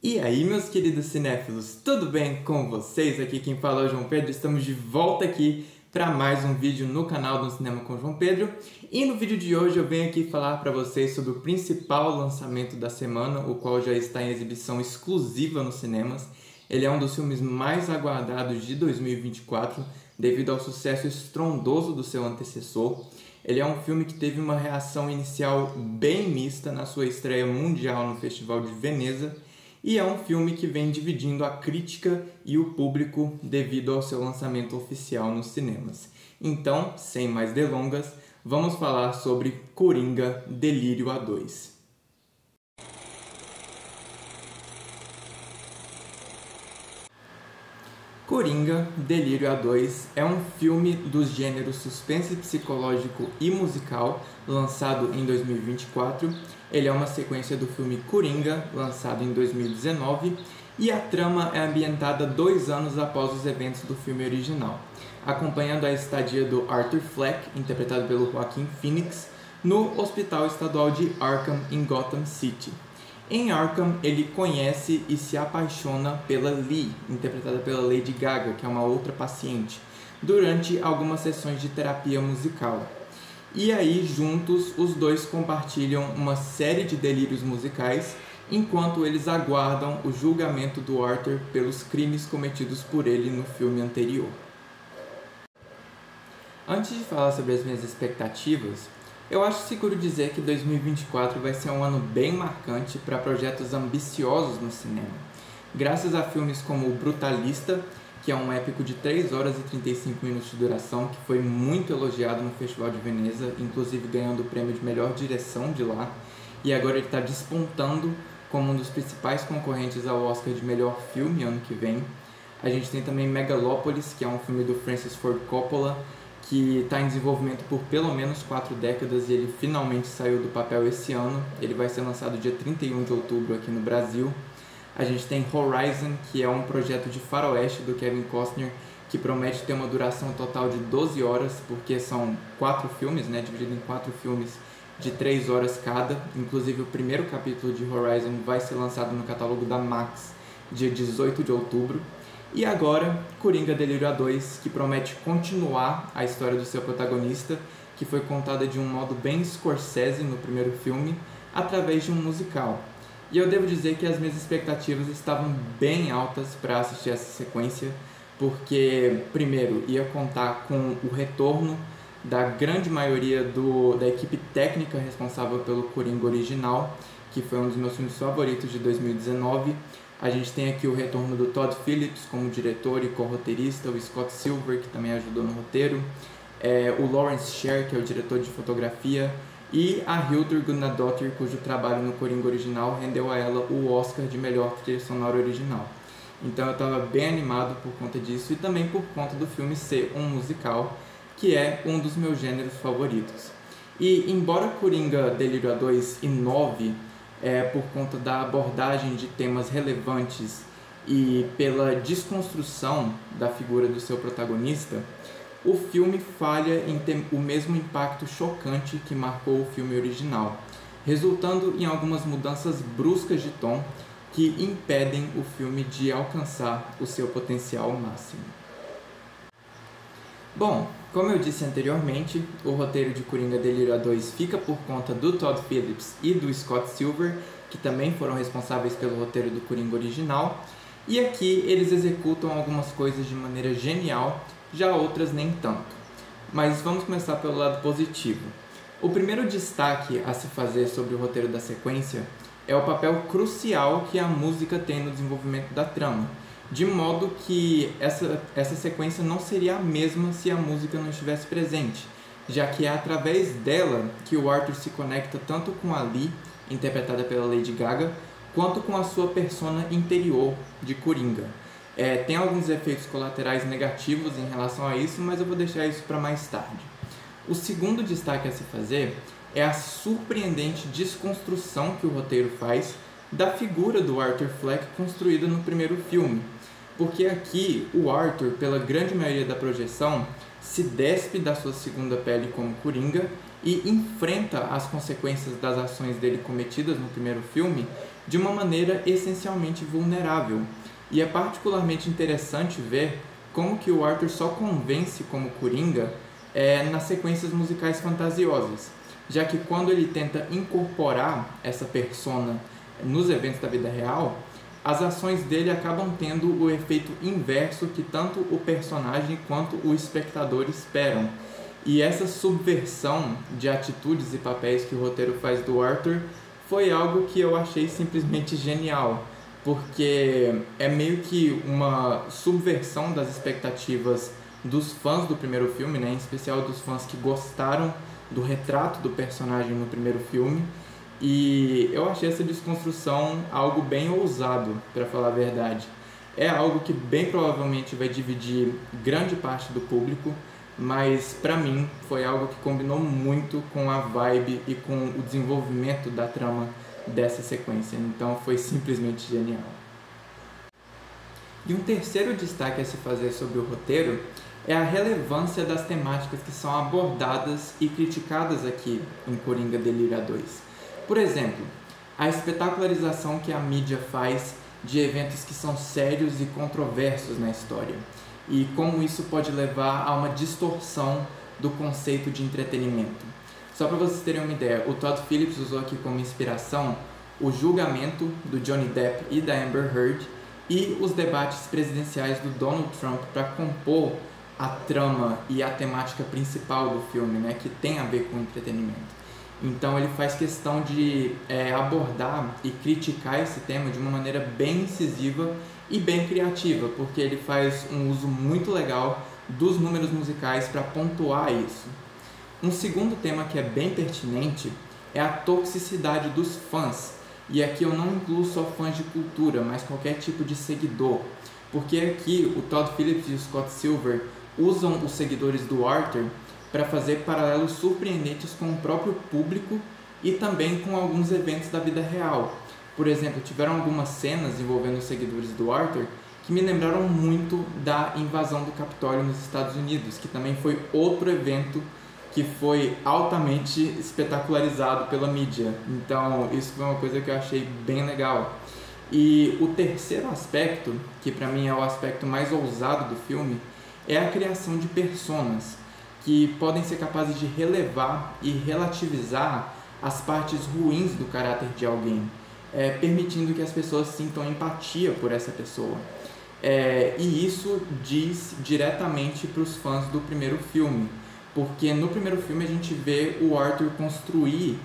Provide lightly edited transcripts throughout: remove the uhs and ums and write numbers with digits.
E aí, meus queridos cinéfilos, tudo bem com vocês? Aqui quem fala é o João Pedro, estamos de volta aqui para mais um vídeo no canal do Cinema com João Pedro. E no vídeo de hoje eu venho aqui falar para vocês sobre o principal lançamento da semana, o qual já está em exibição exclusiva nos cinemas. Ele é um dos filmes mais aguardados de 2024, devido ao sucesso estrondoso do seu antecessor. Ele é um filme que teve uma reação inicial bem mista na sua estreia mundial no Festival de Veneza, e é um filme que vem dividindo a crítica e o público devido ao seu lançamento oficial nos cinemas. Então, sem mais delongas, vamos falar sobre Coringa: Delírio A2. Coringa: Delírio A2 é um filme dos gêneros suspense psicológico e musical, lançado em 2024. Ele é uma sequência do filme Coringa, lançado em 2019, e a trama é ambientada 2 anos após os eventos do filme original, acompanhando a estadia do Arthur Fleck, interpretado pelo Joaquin Phoenix, no Hospital Estadual de Arkham, em Gotham City. Em Arkham, ele conhece e se apaixona pela Lee, interpretada pela Lady Gaga, que é uma outra paciente, durante algumas sessões de terapia musical. E aí, juntos, os dois compartilham uma série de delírios musicais, enquanto eles aguardam o julgamento do Arthur pelos crimes cometidos por ele no filme anterior. Antes de falar sobre as minhas expectativas, eu acho seguro dizer que 2024 vai ser um ano bem marcante para projetos ambiciosos no cinema. Graças a filmes como O Brutalista, que é um épico de 3 horas e 35 minutos de duração, que foi muito elogiado no Festival de Veneza, inclusive ganhando o prêmio de melhor direção de lá, e agora ele está despontando como um dos principais concorrentes ao Oscar de melhor filme ano que vem. A gente tem também Megalópolis, que é um filme do Francis Ford Coppola, que está em desenvolvimento por pelo menos 4 décadas e ele finalmente saiu do papel esse ano. Ele vai ser lançado dia 31 de outubro aqui no Brasil. A gente tem Horizon, que é um projeto de faroeste do Kevin Costner, que promete ter uma duração total de 12 horas, porque são 4 filmes, né, dividido em 4 filmes de 3 horas cada. Inclusive o primeiro capítulo de Horizon vai ser lançado no catálogo da Max, dia 18 de outubro. E agora, Coringa: Delírio A2, que promete continuar a história do seu protagonista, que foi contada de um modo bem Scorsese no primeiro filme, através de um musical. E eu devo dizer que as minhas expectativas estavam bem altas para assistir essa sequência, porque, primeiro, ia contar com o retorno da grande maioria da equipe técnica responsável pelo Coringa original, que foi um dos meus filmes favoritos de 2019. A gente tem aqui o retorno do Todd Phillips como diretor e co-roteirista, o Scott Silver, que também ajudou no roteiro, o Lawrence Sher, que é o diretor de fotografia, e a Hildur Guðnadóttir, cujo trabalho no Coringa original rendeu a ela o Oscar de melhor trilha sonora original. Então eu estava bem animado por conta disso e também por conta do filme ser um musical, que é um dos meus gêneros favoritos. E embora Coringa: Delírio A2 inove por conta da abordagem de temas relevantes e pela desconstrução da figura do seu protagonista, o filme falha em ter o mesmo impacto chocante que marcou o filme original, resultando em algumas mudanças bruscas de tom que impedem o filme de alcançar o seu potencial máximo. Bom, como eu disse anteriormente, o roteiro de Coringa: Delírio A2 fica por conta do Todd Phillips e do Scott Silver, que também foram responsáveis pelo roteiro do Coringa original, e aqui eles executam algumas coisas de maneira genial, já outras nem tanto. Mas vamos começar pelo lado positivo. O primeiro destaque a se fazer sobre o roteiro da sequência é o papel crucial que a música tem no desenvolvimento da trama, de modo que essa sequência não seria a mesma se a música não estivesse presente, já que é através dela que o Arthur se conecta tanto com a Lee, interpretada pela Lady Gaga, quanto com a sua persona interior de Coringa. Tem alguns efeitos colaterais negativos em relação a isso, mas eu vou deixar isso para mais tarde. O segundo destaque a se fazer é a surpreendente desconstrução que o roteiro faz da figura do Arthur Fleck construída no primeiro filme, porque aqui o Arthur, pela grande maioria da projeção, se despe da sua segunda pele como Coringa e enfrenta as consequências das ações dele cometidas no primeiro filme de uma maneira essencialmente vulnerável. E é particularmente interessante ver como que o Arthur só convence como Coringa nas sequências musicais fantasiosas, já que quando ele tenta incorporar essa persona nos eventos da vida real, as ações dele acabam tendo o efeito inverso que tanto o personagem quanto o espectador esperam. E essa subversão de atitudes e papéis que o roteiro faz do Arthur foi algo que eu achei simplesmente genial, porque é meio que uma subversão das expectativas dos fãs do primeiro filme, né? Em especial dos fãs que gostaram do retrato do personagem no primeiro filme, e eu achei essa desconstrução algo bem ousado, para falar a verdade. É algo que bem provavelmente vai dividir grande parte do público, mas para mim foi algo que combinou muito com a vibe e com o desenvolvimento da trama dessa sequência, então foi simplesmente genial. E um terceiro destaque a se fazer sobre o roteiro é a relevância das temáticas que são abordadas e criticadas aqui em Coringa Delira 2. Por exemplo, a espetacularização que a mídia faz de eventos que são sérios e controversos na história, e como isso pode levar a uma distorção do conceito de entretenimento. Só para vocês terem uma ideia, o Todd Phillips usou aqui como inspiração o julgamento do Johnny Depp e da Amber Heard e os debates presidenciais do Donald Trump para compor a trama e a temática principal do filme, né, que tem a ver com entretenimento. Então ele faz questão de abordar e criticar esse tema de uma maneira bem incisiva e bem criativa, porque ele faz um uso muito legal dos números musicais para pontuar isso. Um segundo tema que é bem pertinente é a toxicidade dos fãs, e aqui eu não incluo só fãs de cultura, mas qualquer tipo de seguidor, porque aqui o Todd Phillips e o Scott Silver usam os seguidores do Arthur para fazer paralelos surpreendentes com o próprio público e também com alguns eventos da vida real. Por exemplo, tiveram algumas cenas envolvendo os seguidores do Arthur que me lembraram muito da invasão do Capitólio nos Estados Unidos, que também foi outro evento que foi altamente espetacularizado pela mídia. Então, isso foi uma coisa que eu achei bem legal. E o terceiro aspecto, que para mim é o aspecto mais ousado do filme, é a criação de personas que podem ser capazes de relevar e relativizar as partes ruins do caráter de alguém, permitindo que as pessoas sintam empatia por essa pessoa. E isso diz diretamente para os fãs do primeiro filme, porque no primeiro filme a gente vê o Arthur construir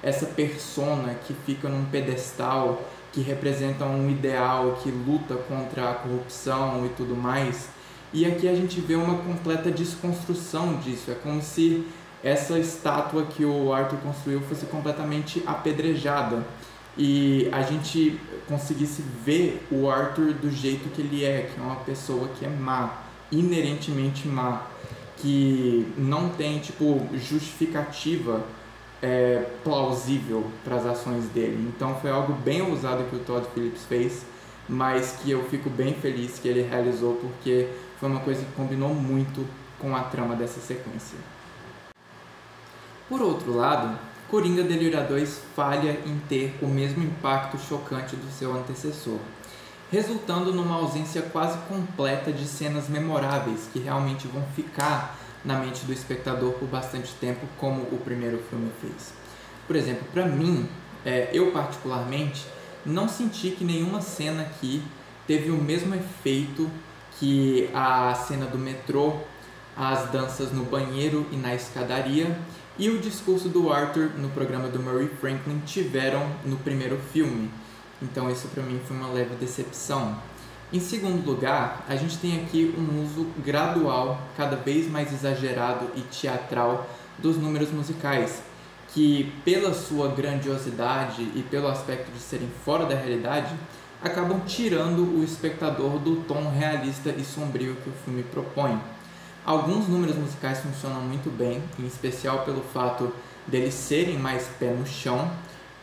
essa persona que fica num pedestal, que representa um ideal, que luta contra a corrupção e tudo mais. E aqui a gente vê uma completa desconstrução disso. É como se essa estátua que o Arthur construiu fosse completamente apedrejada e a gente conseguisse ver o Arthur do jeito que ele é, que é uma pessoa que é má, inerentemente má, que não tem justificativa plausível para as ações dele. Então foi algo bem ousado que o Todd Phillips fez, mas que eu fico bem feliz que ele realizou, porque foi uma coisa que combinou muito com a trama dessa sequência. Por outro lado, Coringa Delira 2 falha em ter o mesmo impacto chocante do seu antecessor, resultando numa ausência quase completa de cenas memoráveis que realmente vão ficar na mente do espectador por bastante tempo, como o primeiro filme fez. Por exemplo, para mim, eu particularmente, não senti que nenhuma cena aqui teve o mesmo efeito que a cena do metrô, as danças no banheiro e na escadaria e o discurso do Arthur no programa do Murray Franklin tiveram no primeiro filme. Então isso para mim foi uma leve decepção. Em segundo lugar, a gente tem aqui um uso gradual, cada vez mais exagerado e teatral dos números musicais, que pela sua grandiosidade e pelo aspecto de serem fora da realidade, acabam tirando o espectador do tom realista e sombrio que o filme propõe. Alguns números musicais funcionam muito bem, em especial pelo fato deles serem mais pé no chão,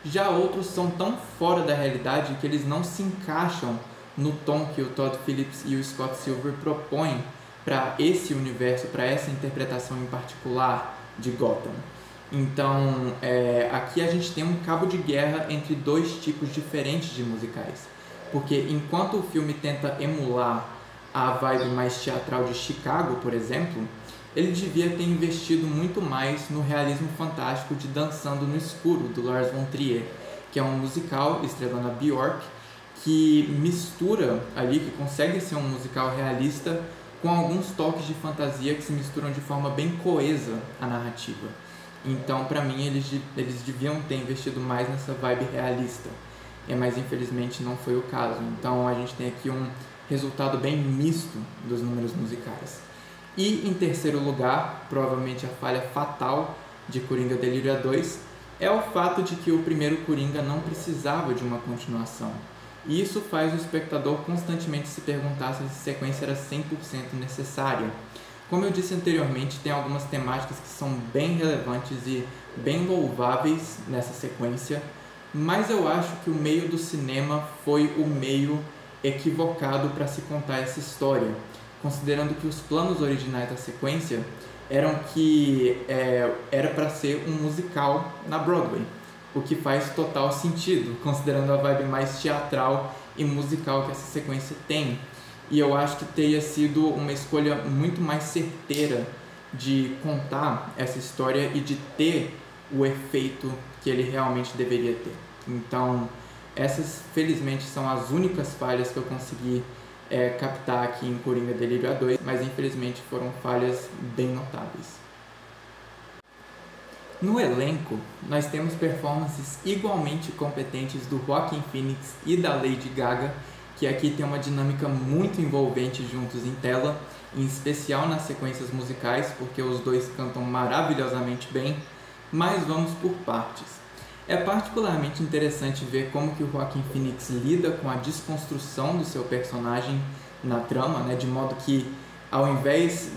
já outros são tão fora da realidade que eles não se encaixam no tom que o Todd Phillips e o Scott Silver propõem para esse universo, para essa interpretação em particular de Gotham. Então, aqui a gente tem um cabo de guerra entre dois tipos diferentes de musicais. Porque enquanto o filme tenta emular a vibe mais teatral de Chicago, por exemplo, ele devia ter investido muito mais no realismo fantástico de Dançando no Escuro, do Lars von Trier, que é um musical estrelando a Björk, que mistura ali, que consegue ser um musical realista com alguns toques de fantasia que se misturam de forma bem coesa à narrativa. Então, para mim, eles deviam ter investido mais nessa vibe realista, mas infelizmente não foi o caso. Então, a gente tem aqui um resultado bem misto dos números musicais. E, em terceiro lugar, provavelmente a falha fatal de Coringa Delírio 2 é o fato de que o primeiro Coringa não precisava de uma continuação. E isso faz o espectador constantemente se perguntar se essa sequência era 100% necessária. Como eu disse anteriormente, tem algumas temáticas que são bem relevantes e bem louváveis nessa sequência, mas eu acho que o meio do cinema foi o meio equivocado para se contar essa história, considerando que os planos originais da sequência eram que era para ser um musical na Broadway, o que faz total sentido, considerando a vibe mais teatral e musical que essa sequência tem. E eu acho que teria sido uma escolha muito mais certeira de contar essa história e de ter o efeito que ele realmente deveria ter. Então, essas, felizmente, são as únicas falhas que eu consegui captar aqui em Coringa Delírio 2, mas infelizmente foram falhas bem notáveis. No elenco, nós temos performances igualmente competentes do Joaquin Phoenix e da Lady Gaga, que aqui tem uma dinâmica muito envolvente juntos em tela, em especial nas sequências musicais, porque os dois cantam maravilhosamente bem, mas vamos por partes. É particularmente interessante ver como que o Joaquin Phoenix lida com a desconstrução do seu personagem na trama, né, de modo que, ao invés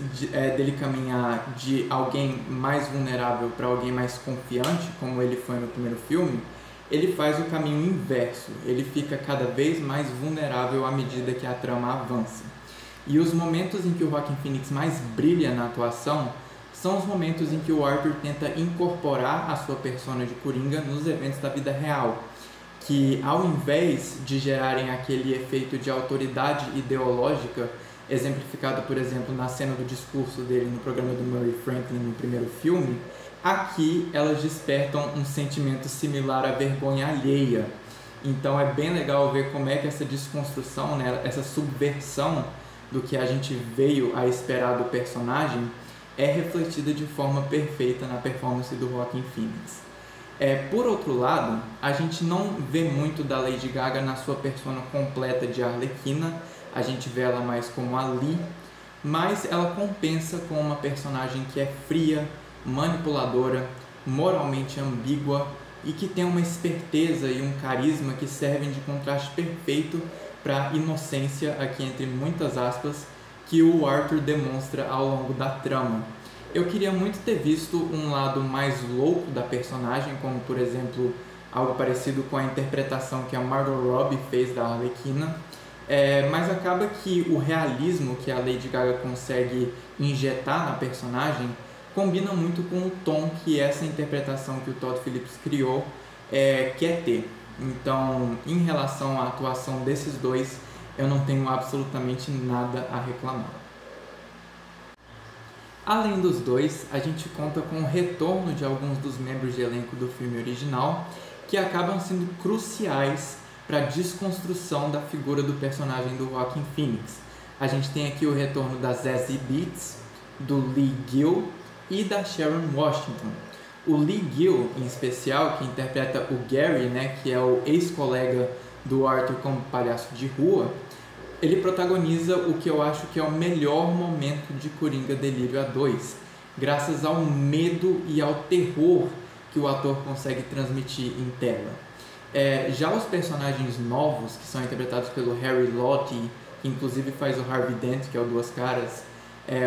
dele caminhar de alguém mais vulnerável para alguém mais confiante, como ele foi no primeiro filme, ele faz o caminho inverso, ele fica cada vez mais vulnerável à medida que a trama avança. E os momentos em que o Joaquin Phoenix mais brilha na atuação são os momentos em que o Arthur tenta incorporar a sua persona de Coringa nos eventos da vida real, que ao invés de gerarem aquele efeito de autoridade ideológica, exemplificado, por exemplo, na cena do discurso dele no programa do Murray Franklin no primeiro filme, aqui elas despertam um sentimento similar à vergonha alheia. Então é bem legal ver como é que essa desconstrução, né, essa subversão do que a gente veio a esperar do personagem é refletida de forma perfeita na performance do Joaquin Phoenix. Por outro lado, a gente não vê muito da Lady Gaga na sua persona completa de Arlequina, a gente vê ela mais como a Lee, mas ela compensa com uma personagem que é fria, manipuladora, moralmente ambígua e que tem uma esperteza e um carisma que servem de contraste perfeito para a inocência, aqui entre muitas aspas, que o Arthur demonstra ao longo da trama. Eu queria muito ter visto um lado mais louco da personagem, como por exemplo algo parecido com a interpretação que a Margot Robbie fez da Arlequina, mas acaba que o realismo que a Lady Gaga consegue injetar na personagem combina muito com o tom que essa interpretação que o Todd Phillips criou quer ter. Então, em relação à atuação desses dois, eu não tenho absolutamente nada a reclamar. Além dos dois, a gente conta com o retorno de alguns dos membros de elenco do filme original, que acabam sendo cruciais para a desconstrução da figura do personagem do Joaquin Phoenix. A gente tem aqui o retorno da Zazie Beetz, do Lee Gill e da Sharon Washington. O Lee Gill, em especial, que interpreta o Gary, né, que é o ex-colega do Arthur como palhaço de rua, ele protagoniza o que eu acho que é o melhor momento de Coringa Delírio 2, graças ao medo e ao terror que o ator consegue transmitir em tela. Já os personagens novos, que são interpretados pelo Harry Lottie, que inclusive faz o Harvey Dent, que é o Duas Caras,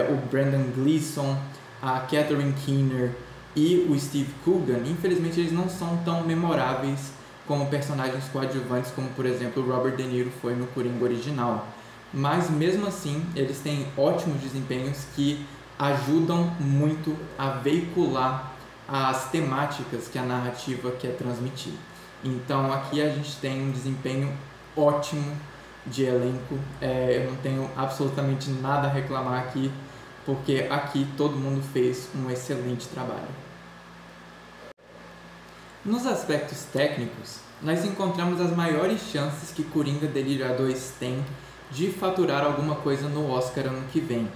o Brendan Gleeson, a Catherine Keener e o Steve Coogan, infelizmente eles não são tão memoráveis como personagens coadjuvantes, como por exemplo o Robert De Niro foi no Coringa original. Mas mesmo assim, eles têm ótimos desempenhos que ajudam muito a veicular as temáticas que a narrativa quer transmitir. Então aqui a gente tem um desempenho ótimo de elenco, eu não tenho absolutamente nada a reclamar aqui, porque aqui todo mundo fez um excelente trabalho. Nos aspectos técnicos, nós encontramos as maiores chances que Coringa Delírio A2 tem de faturar alguma coisa no Oscar ano que vem,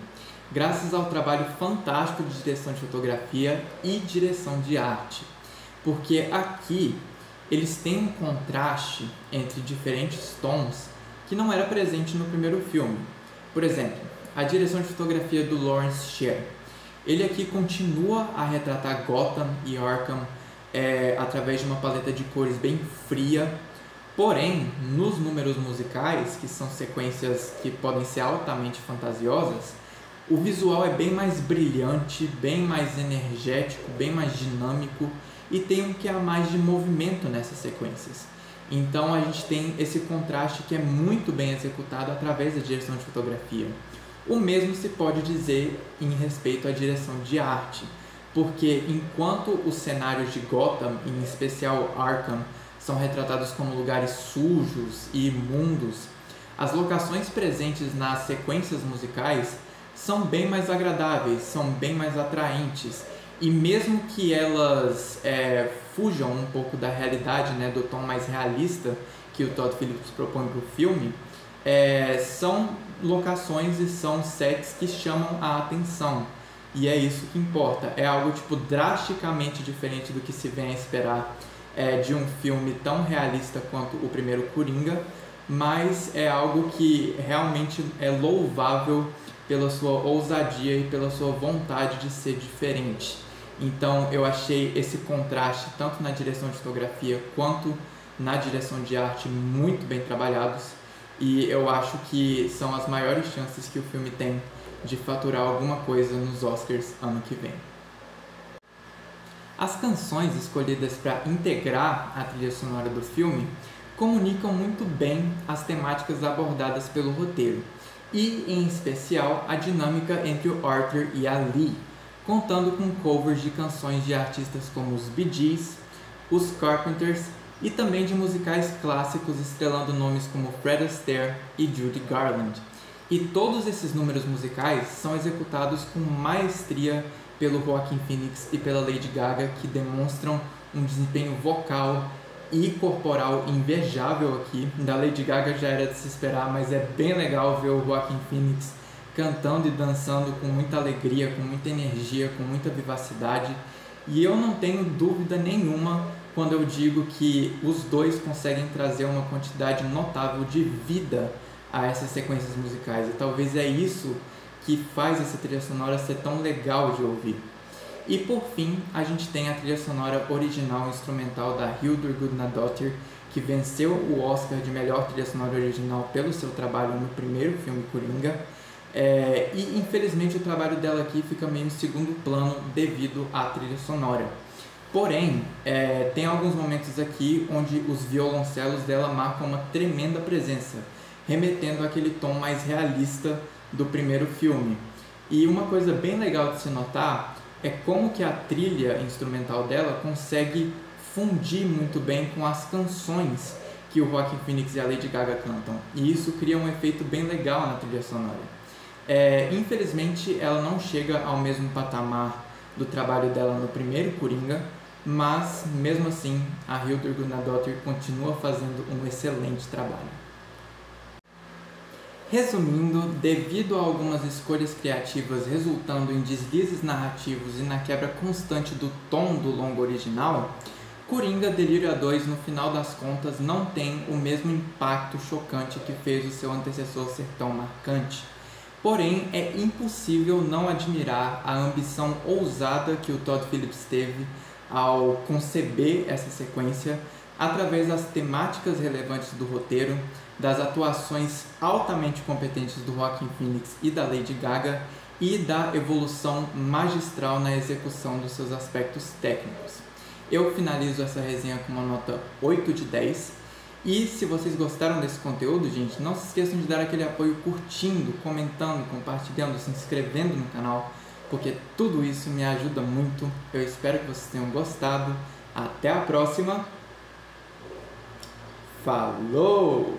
graças ao trabalho fantástico de direção de fotografia e direção de arte, porque aqui eles têm um contraste entre diferentes tons que não era presente no primeiro filme. Por exemplo, a direção de fotografia do Lawrence Sher. Ele aqui continua a retratar Gotham e Arkham através de uma paleta de cores bem fria, porém, nos números musicais, que são sequências que podem ser altamente fantasiosas, o visual é bem mais brilhante, bem mais energético, bem mais dinâmico e tem um que a mais de movimento nessas sequências. Então a gente tem esse contraste que é muito bem executado através da direção de fotografia. O mesmo se pode dizer em respeito à direção de arte, porque enquanto os cenários de Gotham, em especial Arkham, são retratados como lugares sujos e imundos, as locações presentes nas sequências musicais são bem mais agradáveis, são bem mais atraentes, e mesmo que elas fujam um pouco da realidade, né, do tom mais realista que o Todd Phillips propõe para o filme, são locações e são sets que chamam a atenção, e é isso que importa. É algo drasticamente diferente do que se vem a esperar de um filme tão realista quanto o primeiro Coringa, mas é algo que realmente é louvável pela sua ousadia e pela sua vontade de ser diferente. Então eu achei esse contraste, tanto na direção de fotografia quanto na direção de arte, muito bem trabalhados, e eu acho que são as maiores chances que o filme tem de faturar alguma coisa nos Oscars ano que vem. As canções escolhidas para integrar a trilha sonora do filme comunicam muito bem as temáticas abordadas pelo roteiro, e em especial a dinâmica entre o Arthur e a Lee, contando com covers de canções de artistas como os Bee Gees, os Carpenters e também de musicais clássicos estrelando nomes como Fred Astaire e Judy Garland. E todos esses números musicais são executados com maestria pelo Joaquin Phoenix e pela Lady Gaga, que demonstram um desempenho vocal e corporal invejável aqui. Da Lady Gaga já era de se esperar, mas é bem legal ver o Joaquin Phoenix cantando e dançando com muita alegria, com muita energia, com muita vivacidade. E eu não tenho dúvida nenhuma quando eu digo que os dois conseguem trazer uma quantidade notável de vida a essas sequências musicais. E talvez é isso que faz essa trilha sonora ser tão legal de ouvir. E por fim, a gente tem a trilha sonora original instrumental da Hildur Guðnadóttir, que venceu o Oscar de melhor trilha sonora original pelo seu trabalho no primeiro filme Coringa. E infelizmente o trabalho dela aqui fica meio em segundo plano devido à trilha sonora. Porém, tem alguns momentos aqui onde os violoncelos dela marcam uma tremenda presença, remetendo àquele tom mais realista do primeiro filme. E uma coisa bem legal de se notar é como que a trilha instrumental dela consegue fundir muito bem com as canções que o Joaquin Phoenix e a Lady Gaga cantam. E isso cria um efeito bem legal na trilha sonora. Infelizmente, ela não chega ao mesmo patamar do trabalho dela no primeiro Coringa, mas mesmo assim a Hildur Guðnadóttir continua fazendo um excelente trabalho. Resumindo, devido a algumas escolhas criativas resultando em deslizes narrativos e na quebra constante do tom do longo original, Coringa Delírio A2 no final das contas não tem o mesmo impacto chocante que fez o seu antecessor ser tão marcante. Porém, é impossível não admirar a ambição ousada que o Todd Phillips teve ao conceber essa sequência através das temáticas relevantes do roteiro, das atuações altamente competentes do Joaquin Phoenix e da Lady Gaga e da evolução magistral na execução dos seus aspectos técnicos. Eu finalizo essa resenha com uma nota 8 de 10. E se vocês gostaram desse conteúdo, gente, não se esqueçam de dar aquele apoio curtindo, comentando, compartilhando, se inscrevendo no canal, porque tudo isso me ajuda muito. Eu espero que vocês tenham gostado. Até a próxima. Falou!